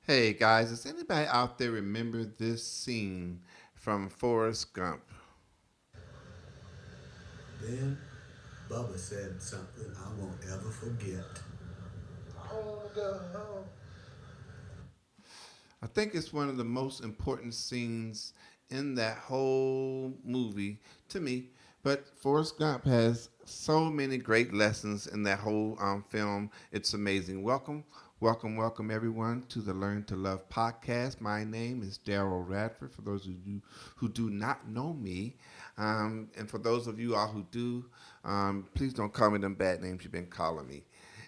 Hey guys, does anybody out there remember this scene from Forrest Gump? Then Bubba said something I won't ever forget. I wanna go home. I think it's one of the most important scenes in that whole movie to me. But Forrest Gump has so many great lessons in that whole film. It's amazing. Welcome everyone to the Learn to Love podcast. My name is Daryl Radford. For those of you who do not know me, and for those of you all who do, please don't call me them bad names you've been calling me.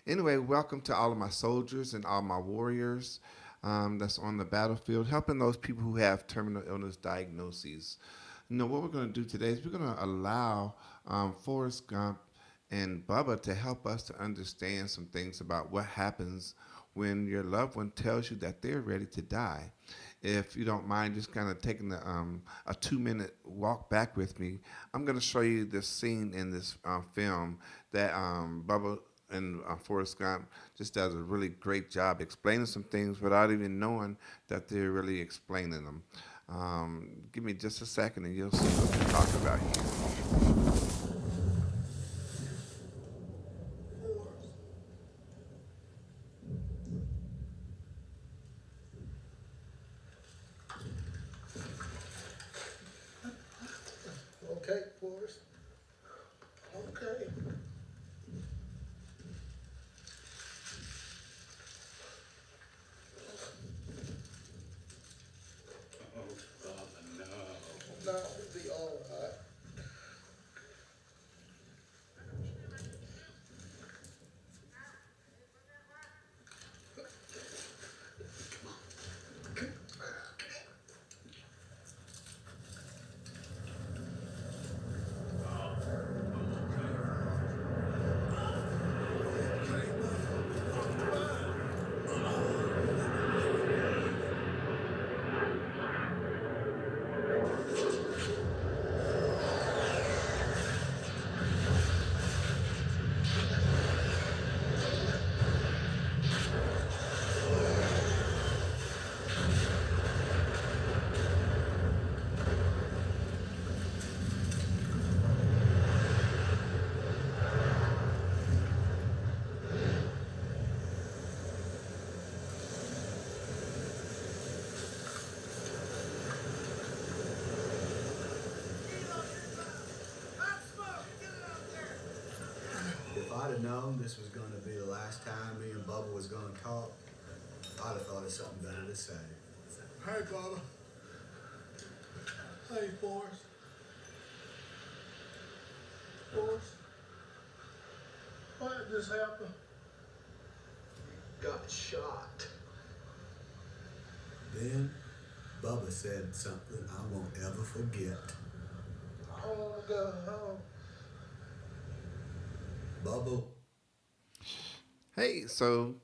Anyway, welcome to all of my soldiers and all my warriors that's on the battlefield, helping those people who have terminal illness diagnoses. What we're going to do today is we're going to allow Forrest Gump and Bubba to help us to understand some things about what happens when your loved one tells you that they're ready to die. If you don't mind just kind of taking a 2 minute walk back with me, I'm going to show you this scene in this film that Bubba and Forrest Gump just does a really great job explaining some things without even knowing that they're really explaining them. Give me just a second and you'll see what we're talking about here. Okay, Forrest. Okay. Now we'll be all right. If I'd have known this was going to be the last time me and Bubba was going to talk, I'd have thought of something better to say. Hey, Bubba. Hey, Forrest. Forrest, what just happened? Got shot. Then Bubba said something I won't ever forget. I want to go home. Bubba. Hey, so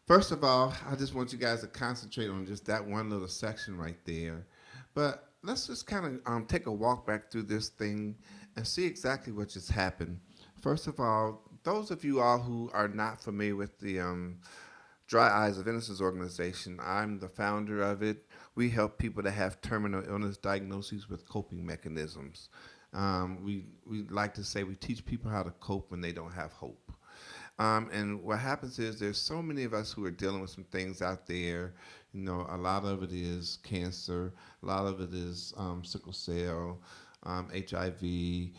first of all, I just want you guys to concentrate on just that one little section right there. But let's just kind of take a walk back through this thing and see exactly what just happened. First of all, those of you all who are not familiar with the Dry Eyes of Innocence organization, I'm the founder of it. We help people that have terminal illness diagnoses with coping mechanisms. We like to say we teach people how to cope when they don't have hope. And what happens is there's so many of us who are dealing with some things out there. A lot of it is cancer, a lot of it is sickle cell, HIV,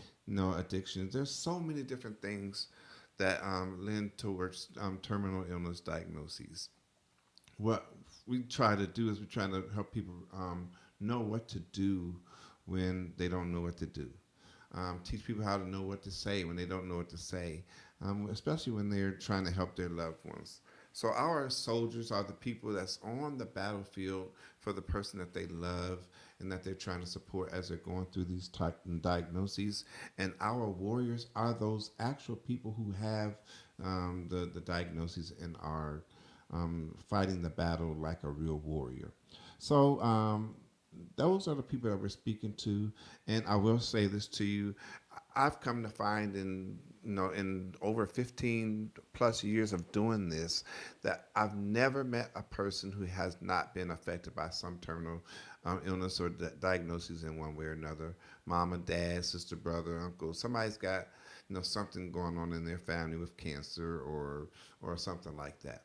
addictions. There's so many different things that lend towards terminal illness diagnoses. What we try to do is we try to help people know what to do when they don't know what to do. Teach people how to know what to say when they don't know what to say, especially when they're trying to help their loved ones. So our soldiers are the people that's on the battlefield for the person that they love and that they're trying to support as they're going through these type of diagnoses. And our warriors are those actual people who have the diagnoses and are fighting the battle like a real warrior. So those are the people that we're speaking to. And I will say this to you: I've come to find in in over 15 plus years of doing this, that I've never met a person who has not been affected by some terminal illness or diagnoses in one way or another. Mama, dad, sister, brother, uncle. Somebody's got something going on in their family with cancer or something like that.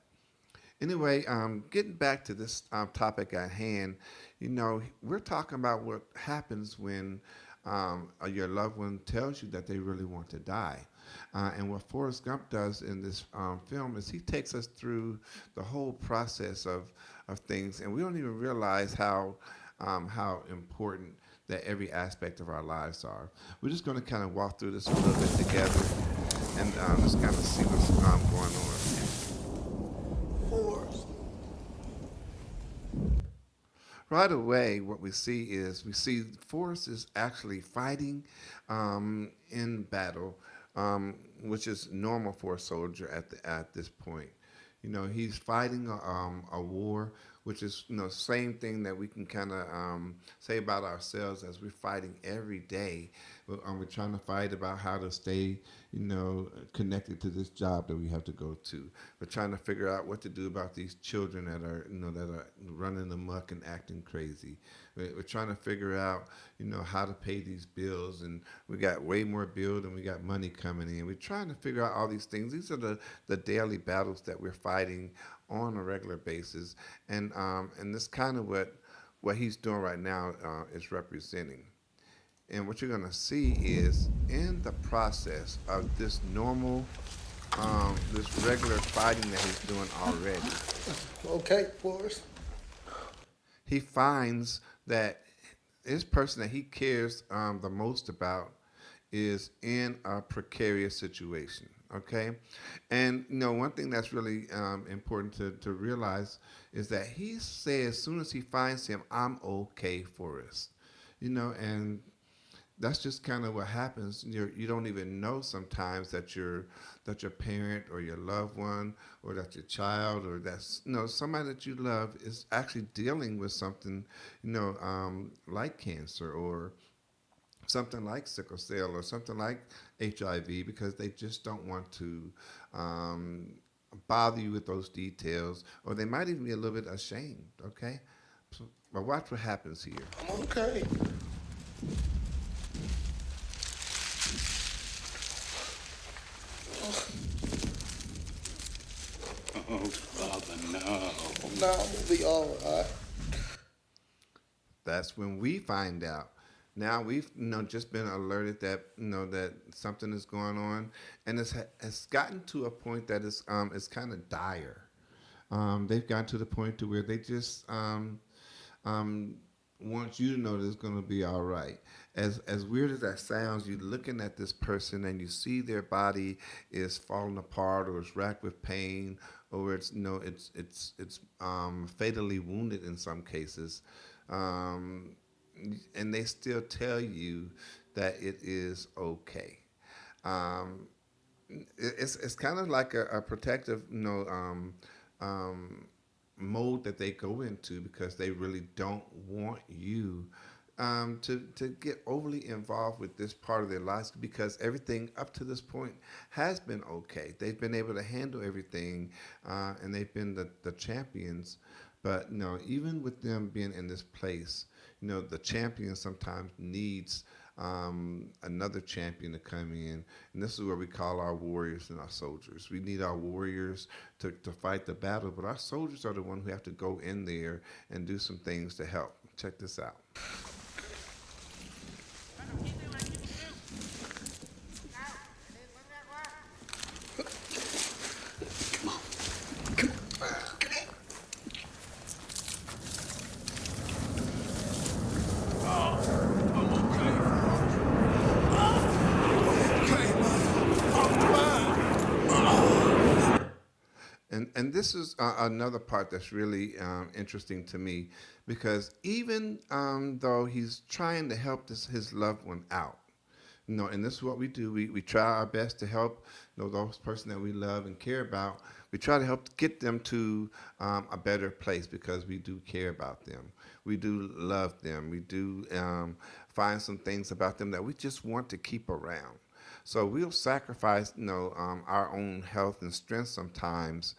Anyway, getting back to this topic at hand, we're talking about what happens when your loved one tells you that they really want to die. And what Forrest Gump does in this film is he takes us through the whole process of things, and we don't even realize how important that every aspect of our lives are. We're just going to kind of walk through this a little bit together and just kind of see what's going on. Force. Right away, what we see Forrest is actually fighting in battle, which is normal for a soldier at this point. He's fighting a war, which is same thing that we can kind of say about ourselves as we're fighting every day. We're trying to fight about how to stay, connected to this job that we have to go to. We're trying to figure out what to do about these children that are running amok and acting crazy. We're trying to figure out, how to pay these bills, and we got way more bills than we got money coming in. We're trying to figure out all these things. These are the daily battles that we're fighting on a regular basis, and this kind of what he's doing right now is representing. And what you're going to see is in the process of this regular fighting that he's doing already, Okay, Forrest. he finds that this person that he cares the most about is in a precarious situation. Okay, and one thing that's really important to realize is that he says as soon as he finds him, I'm okay for us. And that's just kind of what happens. You don't even know sometimes that your parent or your loved one or that your child or that's somebody that you love is actually dealing with something like cancer or something like sickle cell or something like HIV because they just don't want to um, bother you with those details or they might even be a little bit ashamed. Okay, but watch what happens here. I'm okay. Oh, Father, no. Now I'm gonna be all right. That's when we find out. Now we've just been alerted that that something is going on, and it's gotten to a point that it's kind of dire. They've gotten to the point to where they just um, want you to know that it's going to be all right. As weird as that sounds, you're looking at this person and you see their body is falling apart or it's racked with pain or it's it's fatally wounded in some cases, um, and they still tell you that it is okay. Um, it's kind of like a protective um, mode that they go into because they really don't want you to get overly involved with this part of their lives because everything up to this point has been okay. They've been able to handle everything and they've been the champions. But even with them being in this place, the champion sometimes needs another champion to come in. And this is where we call our warriors and our soldiers. We need our warriors to fight the battle, but our soldiers are the ones who have to go in there and do some things to help. Check this out. And this is another part that's really interesting to me because even though he's trying to help his loved one out, and this is what we do. We try our best to help those person that we love and care about. We try to help get them to a better place because we do care about them. We do love them. We do find some things about them that we just want to keep around. So we'll sacrifice, our own health and strength sometimes,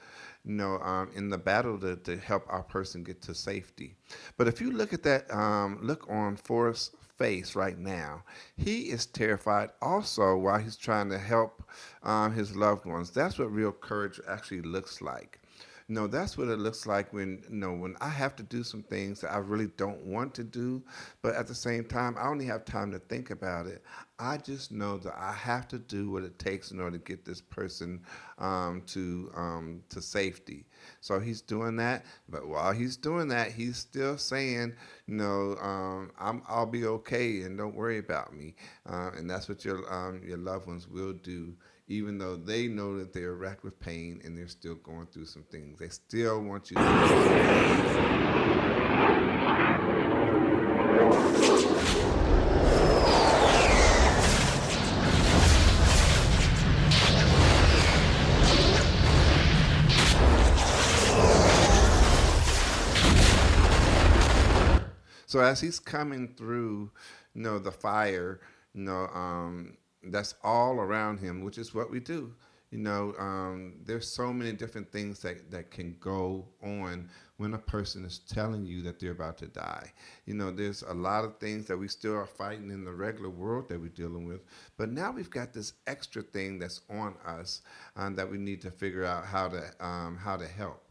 in the battle to help our person get to safety. But if you look at that, look on Forrest's face right now, he is terrified also while he's trying to help his loved ones. That's what real courage actually looks like. No, that's what it looks like when when I have to do some things that I really don't want to do, but at the same time I only have time to think about it. I just know that I have to do what it takes in order to get this person to safety. So he's doing that, but while he's doing that, he's still saying, I'll be okay, and don't worry about me. And that's what your loved ones will do, even though they know that they're racked with pain and they're still going through some things. They still want you to. So as he's coming through, the fire, that's all around him, which is what we do. There's so many different things that can go on when a person is telling you that they're about to die. There's a lot of things that we still are fighting in the regular world that we're dealing with, but now we've got this extra thing that's on us that we need to figure out how to help.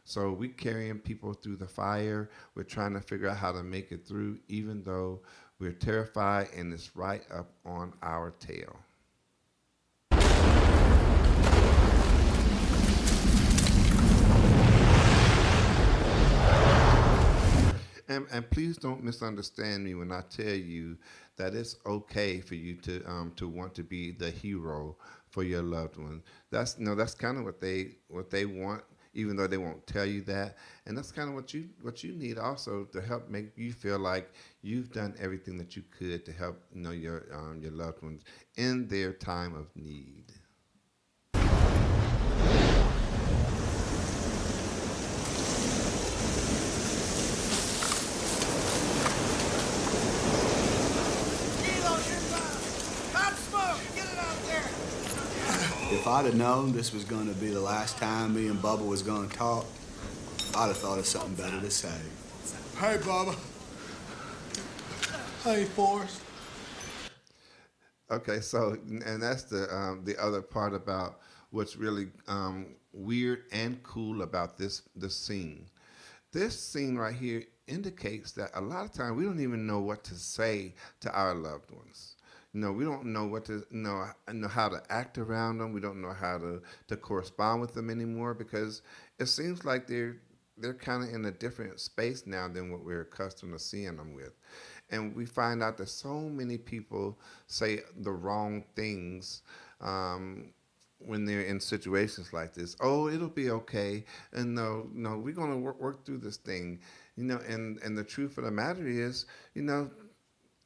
So we carrying people through the fire. We're trying to figure out how to make it through, even though we're terrified and it's right up on our tail. And please don't misunderstand me when I tell you that it's okay for you to want to be the hero for your loved one. That's kind of what they want, even though they won't tell you that. And that's kind of what you need also to help make you feel like you've done everything that you could to help your loved ones in their time of need. If I'd have known this was going to be the last time me and Bubba was going to talk, I'd have thought of something better to say. Hey, Bubba. Hey, Forrest. Okay, so and that's the other part about what's really weird and cool about this scene. This scene right here indicates that a lot of times we don't even know what to say to our loved ones. We don't know what to know how to act around them. We don't know how to correspond with them anymore because it seems like they're kind of in a different space now than what we're accustomed to seeing them with. And we find out that so many people say the wrong things when they're in situations like this. Oh, it'll be okay, and no, we're gonna work through this thing. And the truth of the matter is,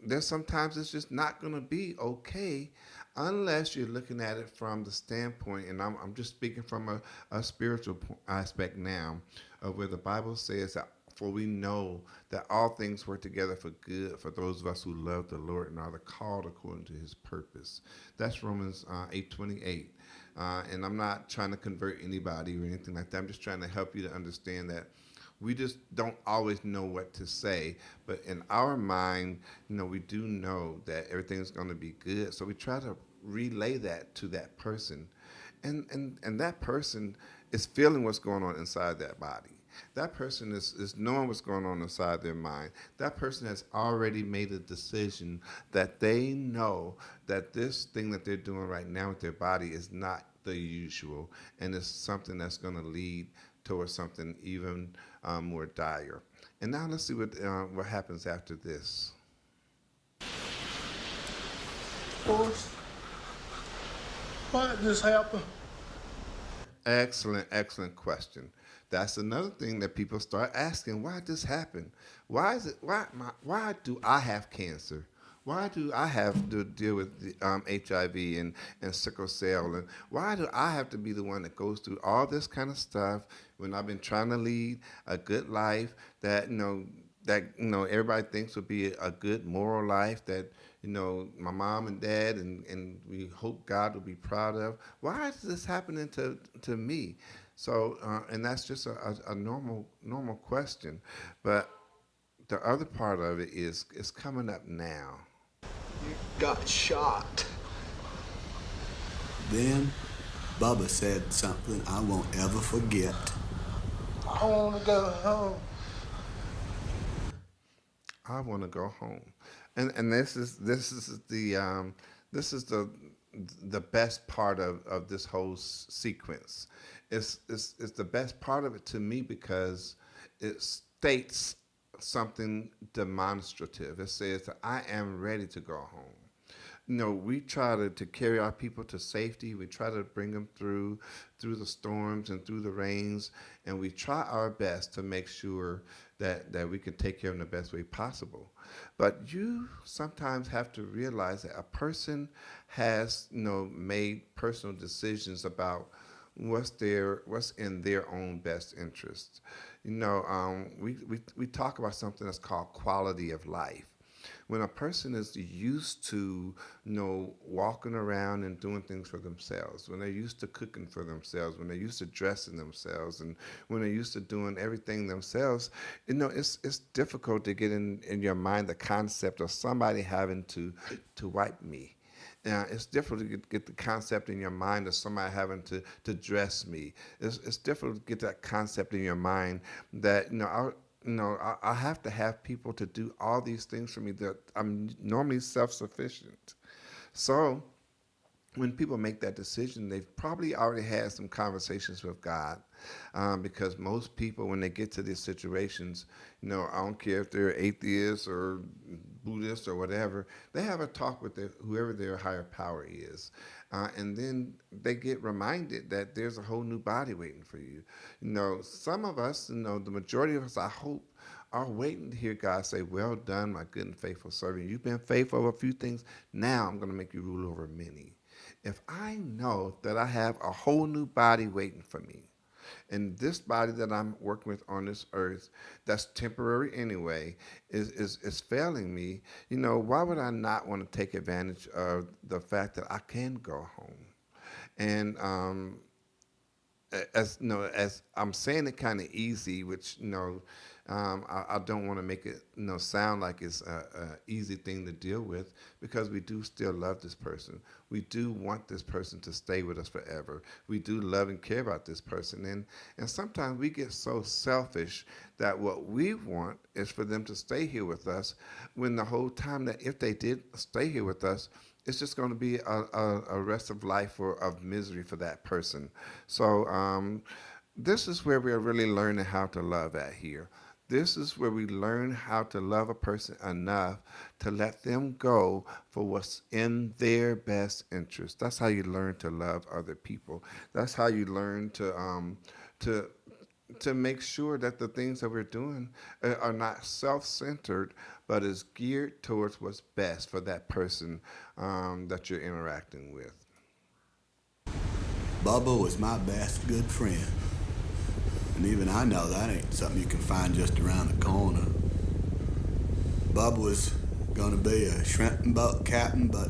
there's sometimes it's just not going to be okay unless you're looking at it from the standpoint, and I'm just speaking from a spiritual aspect now, of where the Bible says that for we know that all things work together for good for those of us who love the Lord and are the called according to his purpose. That's Romans 8:28. And I'm not trying to convert anybody or anything like that. I'm just trying to help you to understand that we just don't always know what to say, but in our mind, we do know that everything's going to be good. So we try to relay that to that person, and that person is feeling what's going on inside that body. That person is knowing what's going on inside their mind. That person has already made a decision that they know that this thing that they're doing right now with their body is not the usual, and it's something that's going to lead towards something even more dire. And now let's see what happens after this. Forrest, why did this happen? Excellent, excellent question. That's another thing that people start asking. Why did this happen? Why is it? Why do I have cancer? Why do I have to deal with the, HIV and sickle cell? And why do I have to be the one that goes through all this kind of stuff when I've been trying to lead a good life that, that everybody thinks would be a good moral life that my mom and dad and we hope God will be proud of. Why is this happening to me? So and that's just a normal question, but the other part of it is coming up now. Got shot. Then Bubba said something I won't ever forget. I want to go home. I want to go home, and this is the best part of this whole sequence. It's the best part of it to me because it states something demonstrative. It says that I am ready to go home. We try to carry our people to safety. We try to bring them through the storms and through the rains, and we try our best to make sure that we can take care of them the best way possible. But you sometimes have to realize that a person has made personal decisions about what's in their own best interest. We talk about something that's called quality of life. When a person is used to walking around and doing things for themselves, when they're used to cooking for themselves, when they're used to dressing themselves, and when they're used to doing everything themselves, it's difficult to get in your mind the concept of somebody having to wipe me. It's difficult to get the concept in your mind of somebody having to dress me. It's difficult to get that concept in your mind that I have to have people to do all these things for me that I'm normally self-sufficient. So when people make that decision, they've probably already had some conversations with God, because most people, when they get to these situations, I don't care if they're atheists or Buddhists or whatever, they have a talk with whoever their higher power is, and then they get reminded that there's a whole new body waiting for you. Some of us, the majority of us, I hope, are waiting to hear God say, "Well done, my good and faithful servant. You've been faithful over a few things. Now I'm going to make you rule over many." If I know that I have a whole new body waiting for me, and this body that I'm working with on this earth, that's temporary anyway, is failing me, why would I not want to take advantage of the fact that I can go home? And as as I'm saying it kind of easy, which I don't want to make it sound like it's a easy thing to deal with, because we do still love this person. We do want this person to stay with us forever. We do love and care about this person, and sometimes we get so selfish that what we want is for them to stay here with us, when the whole time that if they did stay here with us, it's just going to be a rest of life of misery for that person. So this is where we're really learning how to love at here. This is where we learn how to love a person enough to let them go for what's in their best interest. That's how you learn to love other people. That's how you learn to to make sure that the things that we're doing are not self-centered, but is geared towards what's best for that person that you're interacting with. Bubba was my best good friend. And even I know that ain't something you can find just around the corner. Bubba was gonna be a shrimp and boat captain, but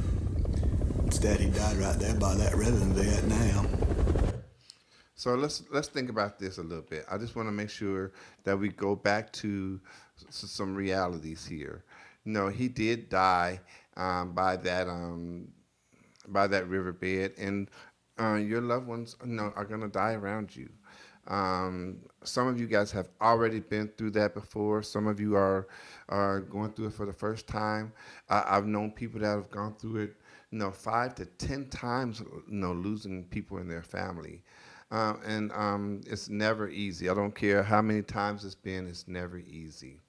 instead he died right there by that river in Vietnam. So let's think about this a little bit. I just want to make sure that we go back to some realities here. He did die by that riverbed, and your loved ones, are gonna die around you. Some of you guys have already been through that before. Some of you are going through it for the first time. I've known people that have gone through it, 5 to 10 times, losing people in their family. And it's never easy. I don't care how many times it's been, it's never easy.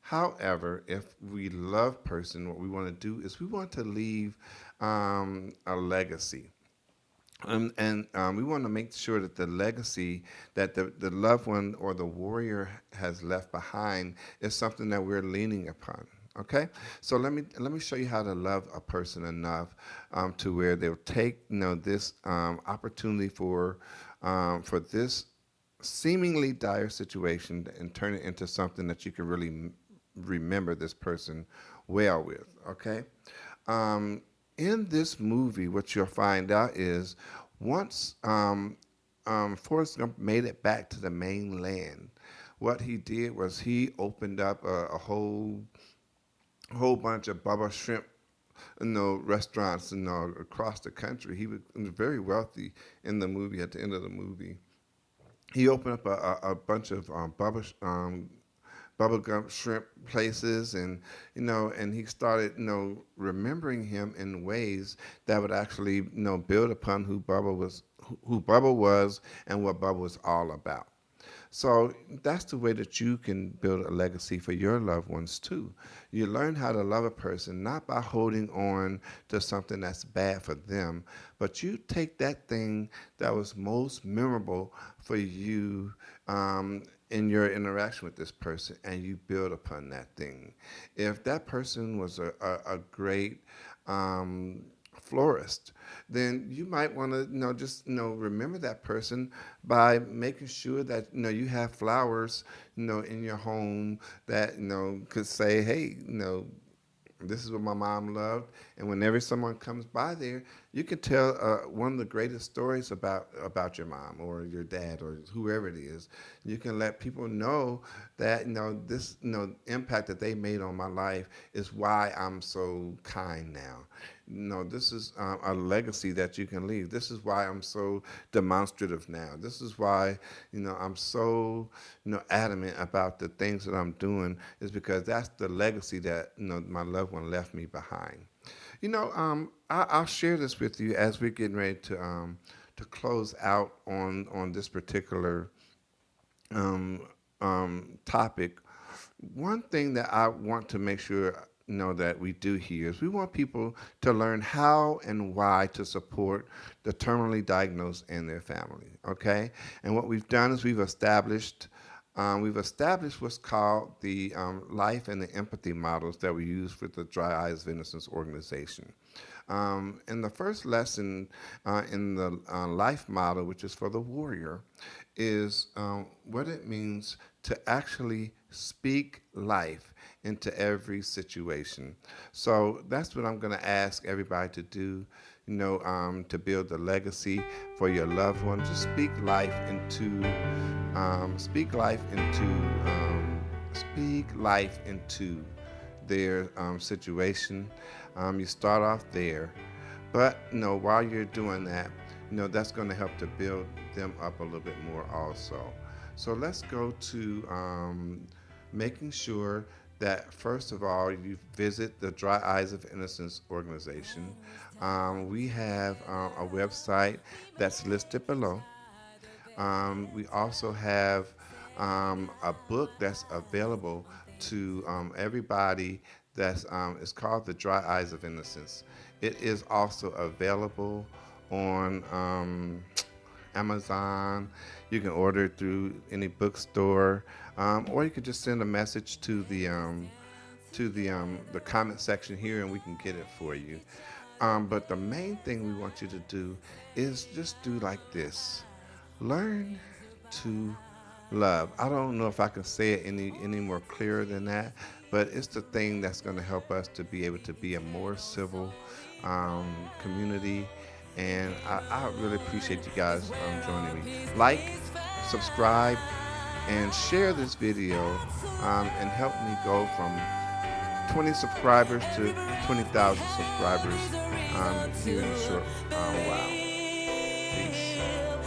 However, if we love person, what we want to do is we want to leave a legacy. And we want to make sure that the legacy that the loved one or the warrior has left behind is something that we're leaning upon. Okay, so let me show you how to love a person enough to where they'll take this opportunity for this seemingly dire situation and turn it into something that you can really remember this person well with. Okay. Um, in this movie, what you'll find out is once Forrest Gump made it back to the mainland, what he did was he opened up a whole bunch of Bubba shrimp, restaurants, across the country. He was very wealthy in the movie. At the end of the movie, he opened up a bunch of bubblegum shrimp places, and he started remembering him in ways that would actually build upon who Bubba was and what Bubba was all about. So that's the way that you can build a legacy for your loved ones too. You learn how to love a person not by holding on to something that's bad for them, but you take that thing that was most memorable for you in your interaction with this person, and you build upon that thing. If that person was a great florist, then you might want to just remember that person by making sure that you have flowers in your home that could say, hey, this is what my mom loved. And whenever someone comes by there, you can tell one of the greatest stories about your mom or your dad or whoever it is. You can let people know that this impact that they made on my life is why I'm so kind now. This is a legacy that you can leave. This is why I'm so demonstrative now. This is why I'm so adamant about the things that I'm doing, is because that's the legacy that my loved one left me behind. I'll share this with you as we're getting ready to close out on this particular um, topic. One thing that I want to make sure that we do here is we want people to learn how and why to support the terminally diagnosed and their family. Okay, and what we've done is we've established what's called the life and the empathy models that we use with the Dry Eyes of Innocence organization. In the first lesson in the life model, which is for the warrior, is what it means to actually speak life into every situation. So that's what I'm going to ask everybody to do. To build the legacy for your loved one. Just speak life into their situation. You start off there, but while you're doing that, that's going to help to build them up a little bit more also. So let's go to making sure that first of all you visit the Dry Eyes of Innocence organization. We have a website that's listed below. We also have a book that's available to everybody. It's called The Dry Eyes of Innocence. It is also available on Amazon. You can order it through any bookstore, or you could just send a message to the comment section here, and we can get it for you. But the main thing we want you to do is just do like this. Learn to love. I don't know if I can say it any more clearer than that, but it's the thing that's going to help us to be able to be a more civil community. And I really appreciate you guys joining me. Like, subscribe, and share this video, and help me go from 20 subscribers to 20,000 subscribers here in a short while. Peace.